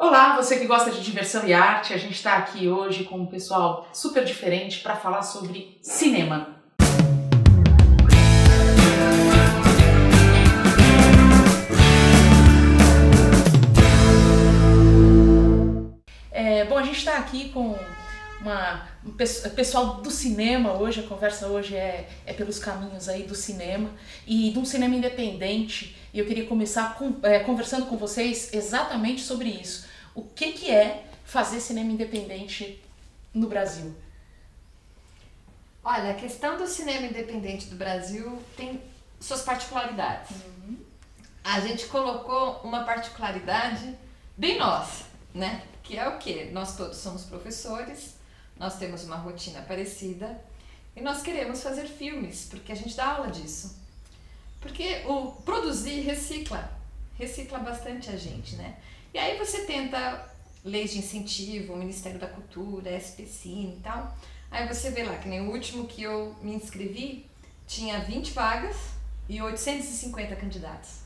Olá, você que gosta de diversão e arte, a gente está aqui hoje com um pessoal super diferente para falar sobre cinema. Bom, a gente está aqui com um pessoal do cinema hoje, a conversa hoje é pelos caminhos aí do cinema e de um cinema independente, e eu queria começar conversando com vocês exatamente sobre isso. O que é fazer cinema independente no Brasil? Olha, a questão do cinema independente do Brasil tem suas particularidades. A gente colocou uma particularidade bem nossa, né? Que é o quê? Nós todos somos professores, nós temos uma rotina parecida e nós queremos fazer filmes, porque a gente dá aula disso. Porque o produzir recicla bastante a gente, né? E aí você tenta leis de incentivo, o Ministério da Cultura, SPCine e tal. Aí você vê lá, que nem o último que eu me inscrevi, tinha 20 vagas e 850 candidatos.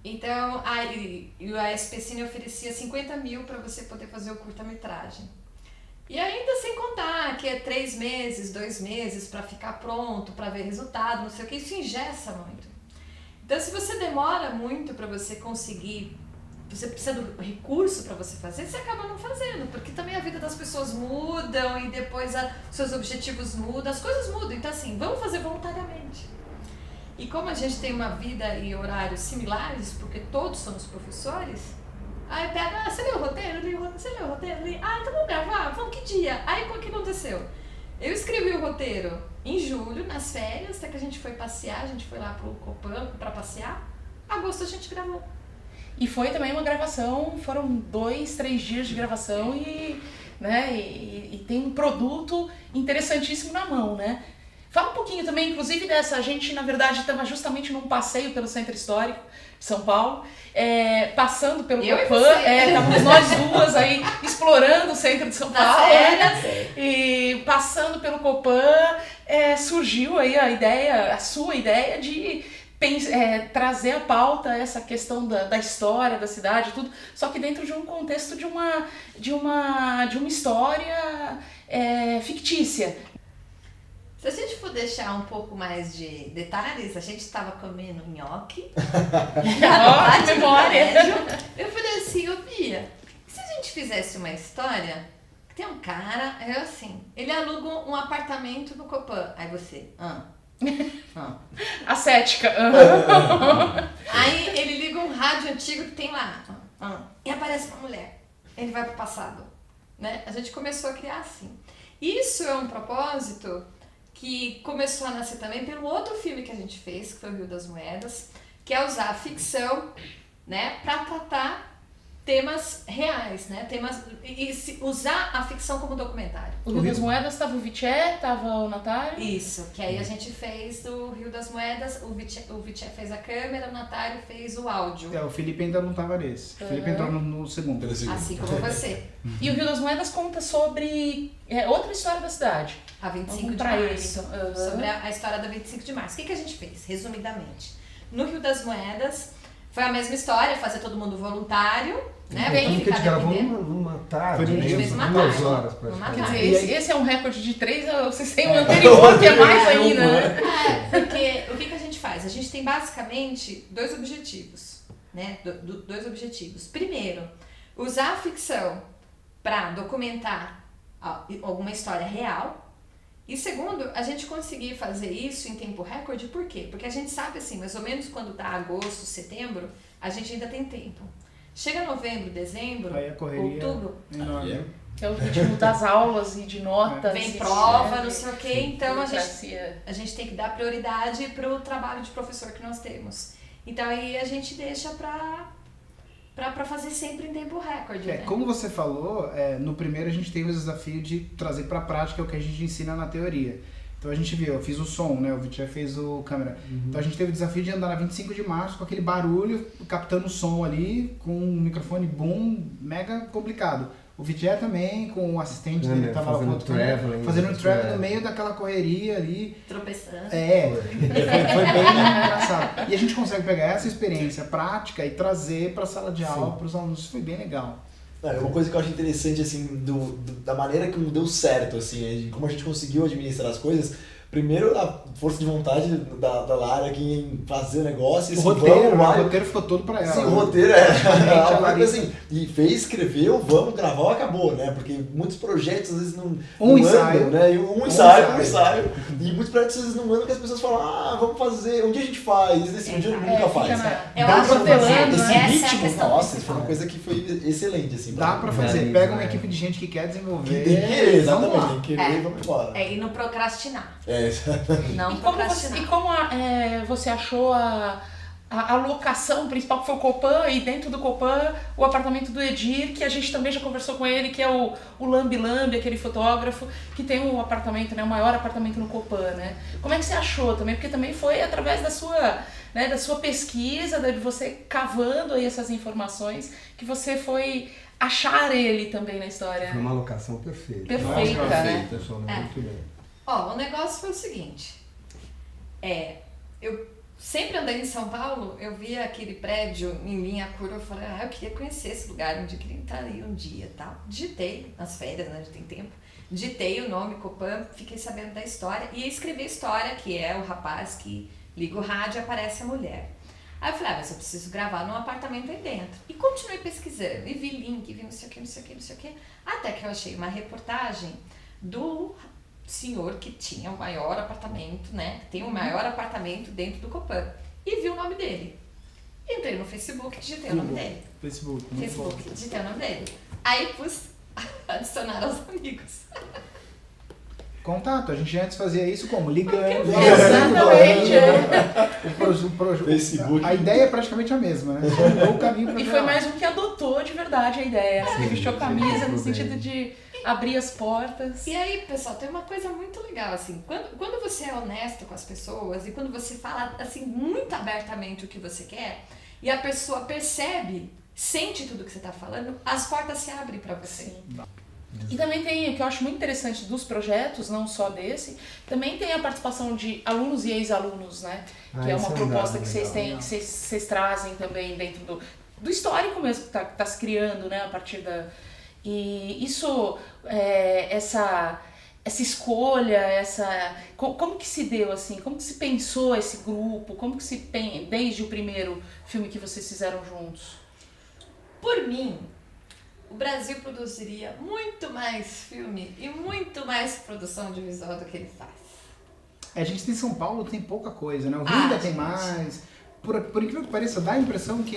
Então, a SPCine oferecia 50 mil para você poder fazer o curta-metragem. E ainda sem contar que é 3 meses, 2 meses para ficar pronto, para ver resultado, não sei o que, isso engessa muito. Então, se você demora muito para você conseguir, você precisa do recurso para você fazer, você acaba não fazendo, porque também a vida das pessoas mudam e depois seus objetivos mudam, as coisas mudam. Então, assim, vamos fazer voluntariamente. E como a gente tem uma vida e horários similares, porque todos somos professores, aí pega, você leu o roteiro? Você leu o roteiro? Então vamos gravar? Vamos, que dia? Aí o que aconteceu? Eu escrevi o roteiro em julho, nas férias, até que a gente foi passear, a gente foi lá pro Copan para passear. Agosto a gente gravou. E foi também uma gravação, foram 2, 3 dias de gravação e tem um produto interessantíssimo na mão, né? Fala um pouquinho também, inclusive, a gente na verdade estava justamente num passeio pelo Centro Histórico de São Paulo, passando pelo Copan, estávamos nós duas aí explorando o centro de São Paulo, e passando pelo Copan, surgiu aí a sua ideia de trazer à pauta essa questão da história da cidade, tudo, só que dentro de um contexto de uma história fictícia. Se a gente for deixar um pouco mais de detalhes, a gente estava comendo nhoque. Memória! Eu falei assim, ô Bia, e se a gente fizesse uma história, tem um cara, ele aluga um apartamento no Copan, aí você, Ascética. Aí ele liga um rádio antigo que tem lá, e aparece uma mulher, ele vai pro passado, né? A gente começou a criar assim. Isso é um propósito que começou a nascer também pelo outro filme que a gente fez, que foi o Rio das Moedas, que é usar a ficção, né, para tratar temas reais, né, usar a ficção como documentário. O Rio das Moedas estava o Vichet, estava o Natário? Isso, que aí a gente fez do Rio das Moedas, o Vichet fez a câmera, o Natário fez o áudio. O Felipe ainda não estava nesse, o Felipe entrou no segundo. Assim como você. E o Rio das Moedas conta sobre outra história da cidade. A 25 de março. Sobre a história da 25 de março. O que a gente fez, resumidamente? No Rio das Moedas, foi a mesma história, fazer todo mundo voluntário, né? Bem, que a gente gravou numa tarde, a gente fez uma 2 tarde. horas praticamente. Quer dizer, esse é um recorde de 3, vocês têm um anterior que é mais ainda, né? Porque o que a gente faz? A gente tem basicamente 2 objetivos, né? 2 objetivos. Primeiro, usar a ficção para documentar alguma história real. E segundo, a gente conseguir fazer isso em tempo recorde, por quê? Porque a gente sabe assim, mais ou menos quando tá agosto, setembro, a gente ainda tem tempo. Chega novembro, dezembro, outubro, que é o ritmo das aulas e de notas. Vem prova, não sei o quê, então a gente tem que dar prioridade pro trabalho de professor que nós temos. Então aí a gente deixa pra fazer sempre em tempo recorde, né? Como você falou, no primeiro a gente tem o desafio de trazer para a prática o que a gente ensina na teoria. Então a gente viu, eu fiz o som, né? O Vichet fez o câmera. Então a gente teve o desafio de andar na 25 de março com aquele barulho, captando o som ali, com um microfone boom, mega complicado. O Vidier também, com o assistente dele, tava lá com outro fazendo um travel no meio daquela correria ali. Tropeçando. Foi bem engraçado. E a gente consegue pegar essa experiência prática e trazer para a sala de aula, para os alunos. Isso foi bem legal. Uma coisa que eu acho interessante, assim, da maneira como deu certo, assim, de como a gente conseguiu administrar as coisas. Primeiro, a força de vontade da Lara aqui em fazer o negócio. O roteiro ficou todo pra ela. Sim, o roteiro assim, e escreveu, vamos gravar, acabou, né? Porque muitos projetos às vezes não andam, né? Um ensaio. E muitos projetos às vezes não andam, que as pessoas falam, vamos fazer, um dia a gente faz, um dia nunca faz. Dá pra fazer esse ritmo, nossa, foi uma coisa que foi excelente, assim. Dá pra fazer, pega uma equipe de gente que quer desenvolver. Tem que querer, exatamente, tem que querer e vamos embora. E não procrastinar. Não e como você achou a locação principal, que foi o Copan, e dentro do Copan o apartamento do Edir, que a gente também já conversou com ele, que é o Lambi Lambi, aquele fotógrafo, que tem um apartamento, né, o maior apartamento no Copan, né? Como é que você achou também? Porque também foi através da sua pesquisa, de você cavando aí essas informações, que você foi achar ele também na história. Foi uma locação perfeita. Perfeita, né? Muito bem. O negócio foi o seguinte, eu sempre andei em São Paulo, eu via aquele prédio em linha curva, eu falei, eu queria conhecer esse lugar, onde eu queria entrar aí um dia e tal. Digitei, nas férias, né, já tem tempo, digitei o nome Copan, fiquei sabendo da história e escrevi a história, que é o rapaz que liga o rádio e aparece a mulher. Aí eu falei, mas eu preciso gravar num apartamento aí dentro. E continuei pesquisando, e vi link, vi não sei o que, até que eu achei uma reportagem do senhor que tinha o maior apartamento, né? Tem o maior apartamento dentro do Copan. E vi o nome dele. Entrei no Facebook, digitei o nome dele. Facebook, digitei o nome dele. Aí pus adicionar aos amigos. Contato, a gente antes fazia isso como? Ligando. Exatamente. Facebook. A ideia é praticamente a mesma, né? Só mudou o caminho pra E foi mais um que adotou de verdade a ideia. Que vestiu a camisa no sentido de abrir as portas. E aí, pessoal, tem uma coisa muito legal, assim, quando você é honesto com as pessoas e quando você fala, assim, muito abertamente o que você quer e a pessoa percebe, sente tudo que você tá falando, as portas se abrem para você. Sim. E também tem, o que eu acho muito interessante dos projetos, não só desse, também tem a participação de alunos e ex-alunos, né? Que é uma proposta que vocês têm, que vocês trazem também dentro do histórico mesmo que tá se criando, né? A partir da... E isso, essa escolha, como que se deu, assim? Como que se pensou esse grupo? Como que desde o primeiro filme que vocês fizeram juntos? Por mim, o Brasil produziria muito mais filme e muito mais produção audiovisual do que ele faz. A gente tem São Paulo, tem pouca coisa, né? O Rio ainda tem mais. Por incrível que pareça, dá a impressão que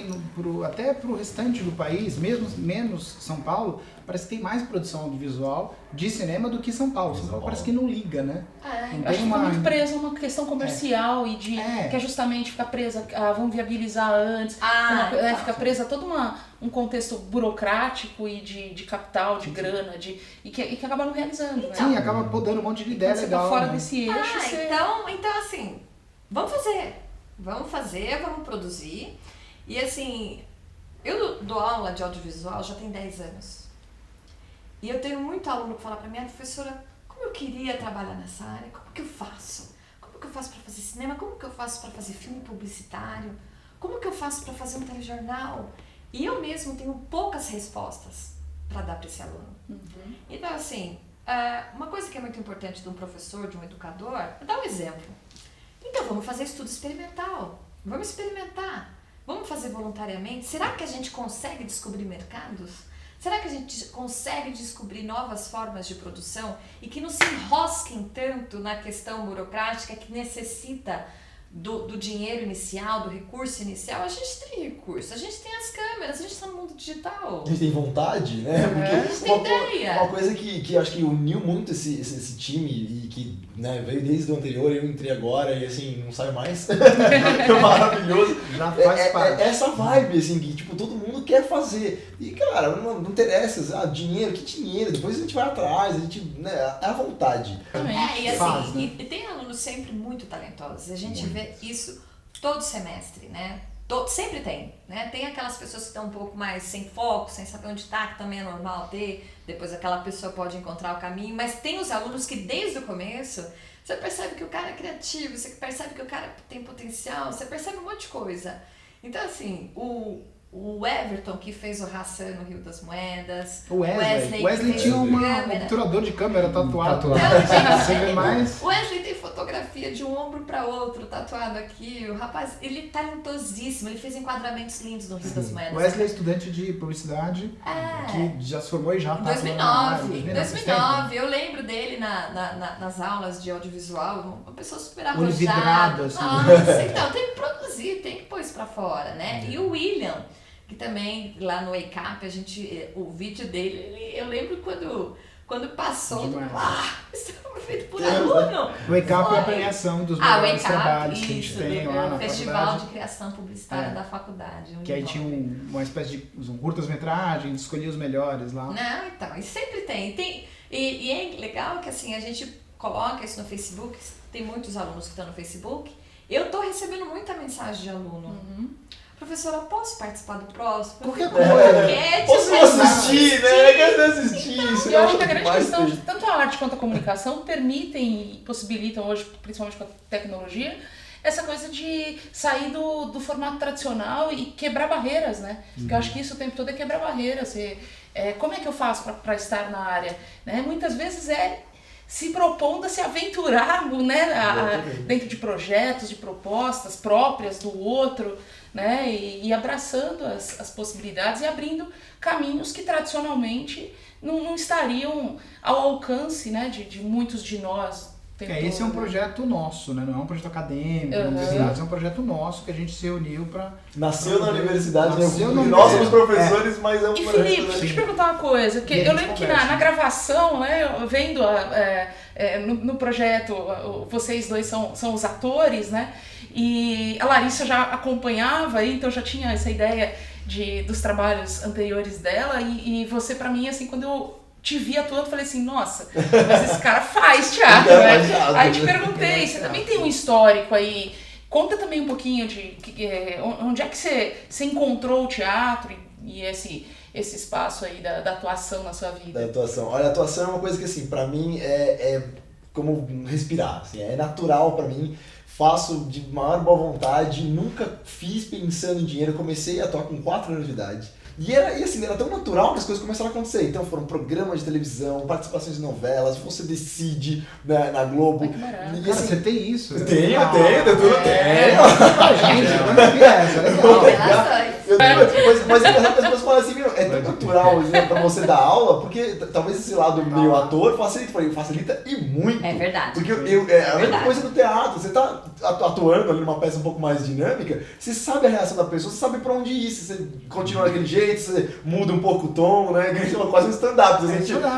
até pro restante do país, mesmo menos São Paulo, parece que tem mais produção audiovisual de cinema do que São Paulo. São Paulo parece que não liga, né? Acho que fica muito preso a uma questão comercial e de que é justamente ficar presa, vamos viabilizar antes, fica presa a todo um contexto burocrático e de capital, de grana, e que acaba não realizando, né? Sim, acaba podando um monte de ideia legal. Você tá fora desse eixo. Então assim, vamos fazer, vamos produzir. E assim, eu dou aula de audiovisual já tem 10 anos. E eu tenho muito aluno que fala pra mim, professora, como eu queria trabalhar nessa área, como que eu faço? Como que eu faço pra fazer cinema? Como que eu faço pra fazer filme publicitário? Como que eu faço pra fazer um telejornal? E eu mesmo tenho poucas respostas pra dar pra esse aluno. Uhum. Então assim, uma coisa que é muito importante de um professor, de um educador, é dar um exemplo. Então, vamos fazer estudo experimental, vamos experimentar, vamos fazer voluntariamente. Será que a gente consegue descobrir mercados? Será que a gente consegue descobrir novas formas de produção e que não se enrosquem tanto na questão burocrática que necessita do dinheiro inicial, do recurso inicial? A gente tem recurso, a gente tem as câmeras, a gente está no mundo digital. A gente tem vontade, né? Porque a gente tem ideia. Uma coisa que acho que uniu muito esse time e que, né, veio desde o anterior, eu entrei agora e assim, não saio mais. É maravilhoso. Já faz parte. Essa vibe, assim, que tipo, todo mundo quer fazer. E cara, não interessa, dinheiro, que dinheiro, depois a gente vai atrás, a gente, né, é a vontade. E assim, e tem alunos sempre muito talentosos, a gente vê isso todo semestre, né? Sempre tem, né? Tem aquelas pessoas que estão um pouco mais sem foco, sem saber onde está, que também é normal ter. Depois aquela pessoa pode encontrar o caminho. Mas tem os alunos que desde o começo, você percebe que o cara é criativo, você percebe que o cara tem potencial, você percebe um monte de coisa. Então, assim, o Everton, que fez o Hassan no Rio das Moedas. O Wesley tinha um obturador de câmera tatuado. Não, gente, Você vê mais? O Wesley tem fotografia de um ombro para outro, tatuado aqui. O rapaz, ele é talentosíssimo, ele fez enquadramentos lindos no Rio das Moedas. O Wesley é estudante de publicidade, que já se formou e já em tá 2009, eu lembro dele nas aulas de audiovisual, uma pessoa super arrojada. Olho vidrado, assim. Nossa, então, tem que produzir, tem que pôr isso pra fora, né? E o William, que também lá no Wake Up, o vídeo dele, eu lembro quando passou, isso foi feito por aluno. O Wake Up é a premiação dos melhores trabalhos que a gente tem lá na Festival faculdade. de Criação Publicitária da faculdade. Que aí tinha uma espécie de curtas-metragens, escolhia os melhores lá. Não, então, e sempre tem. E é legal que assim, a gente coloca isso no Facebook, tem muitos alunos que estão no Facebook. Eu tô recebendo muita mensagem de aluno. Professora, posso participar do próximo? Qualquer coisa. Posso assistir, né? Quero assistir isso. Eu acho que a grande questão, tanto a arte quanto a comunicação permitem e possibilitam hoje, principalmente com a tecnologia, essa coisa de sair do formato tradicional e quebrar barreiras, né? Porque eu acho que isso o tempo todo é quebrar barreiras. Como é que eu faço para estar na área? Né? Muitas vezes se propondo a se aventurar, né? Dentro de projetos, de propostas próprias do outro, né? E abraçando as possibilidades e abrindo caminhos que tradicionalmente não estariam ao alcance, né? de muitos de nós. Esse é um projeto nosso, né? Não é um projeto acadêmico, universidade, é um projeto nosso que a gente se reuniu para... Nasceu na universidade, Nasceu né? Nós somos professores, mas é um projeto... E Felipe, deixa eu te perguntar uma coisa, porque eu lembro que na gravação, né, vendo no projeto, vocês dois são os atores, né? E a Larissa já acompanhava, então já tinha essa ideia dos trabalhos anteriores dela, e você, pra mim, assim, quando eu te vi atuando, falei assim, nossa, mas esse cara faz teatro, né? Aí te perguntei, você também tem um histórico aí, conta também um pouquinho de onde é que você encontrou o teatro e esse espaço aí da atuação na sua vida. Da atuação. Olha, a atuação é uma coisa que, assim, pra mim é como respirar, assim, é natural pra mim. Faço de maior boa vontade, nunca fiz pensando em dinheiro, comecei a atuar com 4 anos de idade. E assim, era tão natural que as coisas começaram a acontecer. Então foram programas de televisão, participações em novelas, Você Decide na Globo. Ai, que barato. E assim, você tem isso? Tenho, tudo Mas as pessoas falam assim, é tão natural, né, pra você dar aula, porque talvez esse lado meio ator facilita e muito. É verdade. Porque a mesma coisa do teatro, você tá atuando ali numa peça um pouco mais dinâmica, você sabe a reação da pessoa, você sabe pra onde ir, se você continua daquele jeito, você muda um pouco o tom, né? Que é quase um stand-up.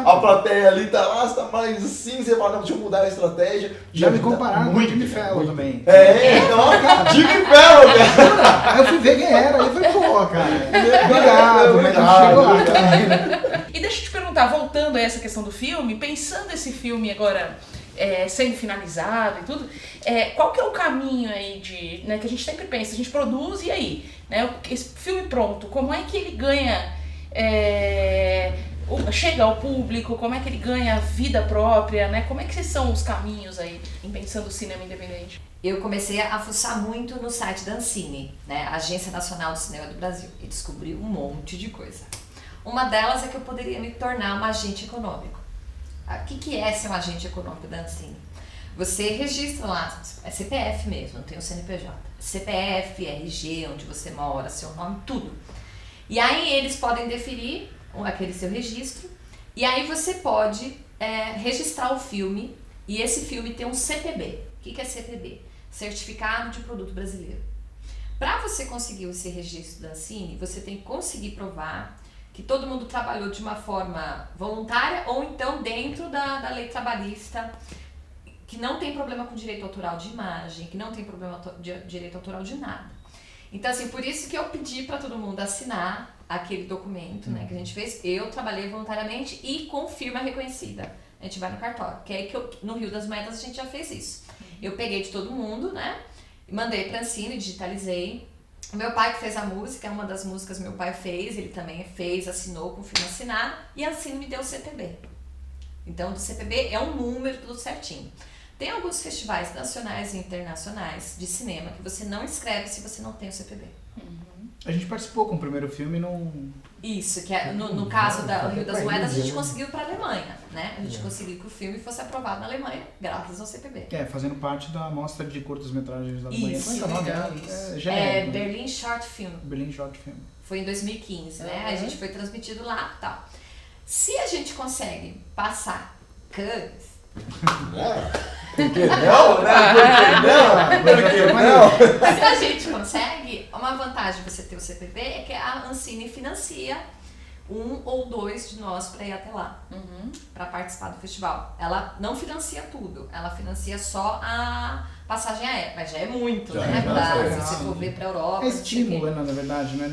A plateia ali tá lá, você tá mais assim, você fala, não, deixa eu mudar a estratégia. Já me compararam com o Jimmy Fallon também. Então, Jimmy Fallon, cara. Aí eu fui ver quem era, aí eu falei, pô, cara, obrigado, mas não chegou lá. E deixa eu te perguntar, voltando a essa questão do filme, pensando esse filme agora sendo finalizado e tudo, qual que é o caminho aí né, que a gente sempre pensa, a gente produz e aí, né, esse filme pronto, como é que ele ganha, chega ao público, como é que ele ganha vida própria, né, como é que são os caminhos aí, pensando o cinema independente? Eu comecei a fuçar muito no site da Ancine, né, Agência Nacional do Cinema do Brasil, e descobri um monte de coisa. Uma delas é que eu poderia me tornar um agente econômico. O que é ser um agente econômico da Ancine? Você registra lá, é CPF mesmo, não tem o CNPJ. CPF, RG, onde você mora, seu nome, tudo. E aí eles podem deferir aquele seu registro, e aí você pode registrar o filme, e esse filme tem um CPB. O que é CPB? Certificado de Produto Brasileiro. Para você conseguir esse registro da Ancine, você tem que conseguir provar que todo mundo trabalhou de uma forma voluntária ou então dentro da lei trabalhista, que não tem problema com direito autoral de imagem, que não tem problema de direito autoral de nada. Então, assim, por isso que eu pedi para todo mundo assinar aquele documento, né, que a gente fez. Eu trabalhei voluntariamente e com firma reconhecida. A gente vai no cartório, que é que no Rio das Moedas a gente já fez isso. Eu peguei de todo mundo, né, mandei para a Ancine, digitalizei, O meu pai que fez a música, uma das músicas meu pai fez, ele também fez, assinou com filme assinado, e assim me deu o CPB. Então, do CPB é um número, tudo certinho. Tem alguns festivais nacionais e internacionais de cinema que você não inscreve se você não tem o CPB. A gente participou com o primeiro filme num... Isso, que é, no caso do Rio das Moedas, a gente conseguiu para a Alemanha, né? A gente conseguiu que o filme fosse aprovado na Alemanha, graças ao CPB. Fazendo parte da mostra de curtas-metragens da Alemanha. Isso, Como é que é o nome? legal. Berlin Short Film. Berlin Short Film. Foi em 2015, né? A gente foi transmitido lá e tal. Se a gente consegue passar Cannes... Por que não, né? Por que não? Se a gente consegue, uma vantagem de você ter o CPB é que a Ancine financia 1 ou 2 de nós para ir até lá, para participar do festival. Ela não financia tudo, ela financia só a passagem aérea, mas já é muito, né? Se você for ver para a Europa. É estímulo, na verdade, não é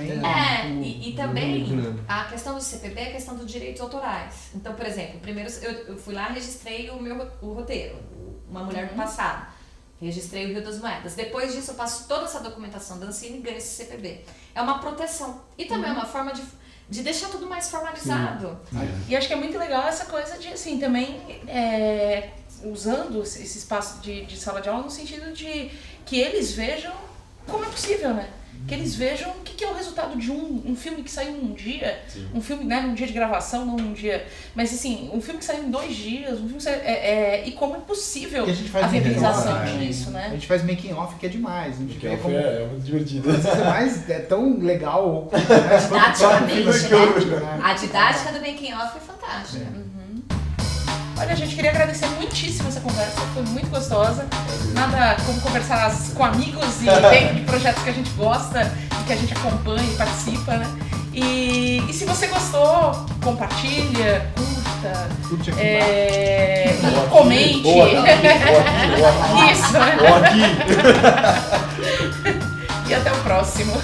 nem... E também a questão do CPB é a questão dos direitos autorais. Então, por exemplo, primeiro eu fui lá e registrei o roteiro, Uma Mulher do Passado. Registrei o Rio das Moedas. Depois disso, eu passo toda essa documentação da Ancine e ganho esse CPB. É uma proteção. E também é uma forma de deixar tudo mais formalizado. E acho que é muito legal essa coisa de, assim, também usando esse espaço de sala de aula no sentido de que eles vejam como é possível, né? Que eles vejam o que é o resultado de um filme que saiu num dia, um filme, né, num dia de gravação, não num dia, mas assim, um filme que saiu em 2 dias, um filme que saiu, e como é possível a viabilização disso, né? A gente faz making off que é demais, a gente vê como... É muito divertido. É tão legal. A didática do making off é fantástica. Olha, a gente queria agradecer muitíssimo essa conversa, foi muito gostosa. Nada como conversar com amigos e dentro de projetos que a gente gosta e que a gente acompanha e participa, né? E se você gostou, compartilha, curta, e comente. Ou aqui. Isso, né? E até o próximo.